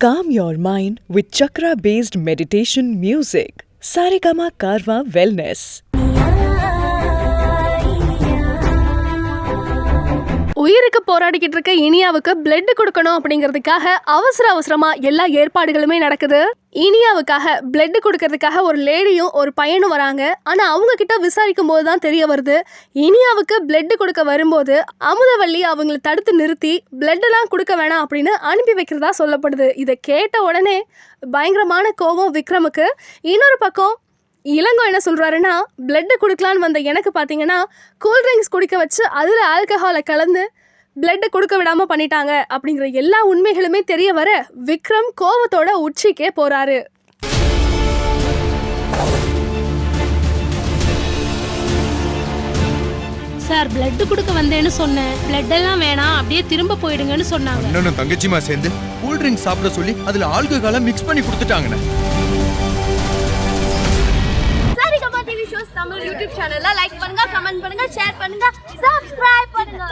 Calm your mind with chakra-based meditation music. Saregama Karwa Wellness. உயிருக்கு போராடிக்கிட்டு இருக்க இனியாவுக்கு blood கொடுக்கணும் அப்படிங்கிறதுக்காக அவசரமா எல்லா ஏற்பாடுகளுமே நடக்குது. இனியாவுக்காக பிளட் கொடுக்கறதுக்காக ஒரு லேடியும் ஒரு பையனும் வராங்க. ஆனா அவங்க கிட்ட விசாரிக்கும் போதுதான் தெரிய வருது, இனியாவுக்கு பிளட் கொடுக்க வரும்போது அமுதவள்ளி அவங்களை தடுத்து நிறுத்தி பிளட் எல்லாம் கொடுக்க வேணாம் அப்படின்னு அனுப்பி வைக்கிறதா சொல்லப்படுது. இதை கேட்ட உடனே பயங்கரமான கோபம் விக்ரமுக்கு. இன்னொரு பக்கம் இளங்கோ என்ன சொல்கிறாருன்னா, பிளட்டு கொடுக்கலான்னு வந்த எனக்கு பார்த்தீங்கன்னா கூல்ட்ரிங்க்ஸ் குடிக்க வச்சு அதில் ஆல்கஹாலை கலந்து பிளட்டை கொடுக்க விடாமல் பண்ணிட்டாங்க அப்படிங்கிற எல்லா உண்மைகளுமே தெரிய வர விக்ரம் கோவத்தோட உச்சிக்கே போகிறாரு. சார் பிளட் கொடுக்க வந்தேன்னு சொன்னேன், பிளட் எல்லாம் வேணாம் அப்படியே திரும்ப போயிடுங்கன்னு சொன்னாங்க. அண்ணனும் தங்கச்சிமா சேர்ந்து கூல் ட்ரிங்க் சாப்பிட சொல்லி அதுல ஆல்கஹாலை மிக்ஸ் பண்ணி கொடுத்துட்டாங்கண்ணே. தமிழ் யூடியூப் சேனல்ல லைக் பண்ணுங்க, கமெண்ட் பண்ணுங்க, ஷேர் பண்ணுங்க, சப்ஸ்கிரைப் பண்ணுங்க.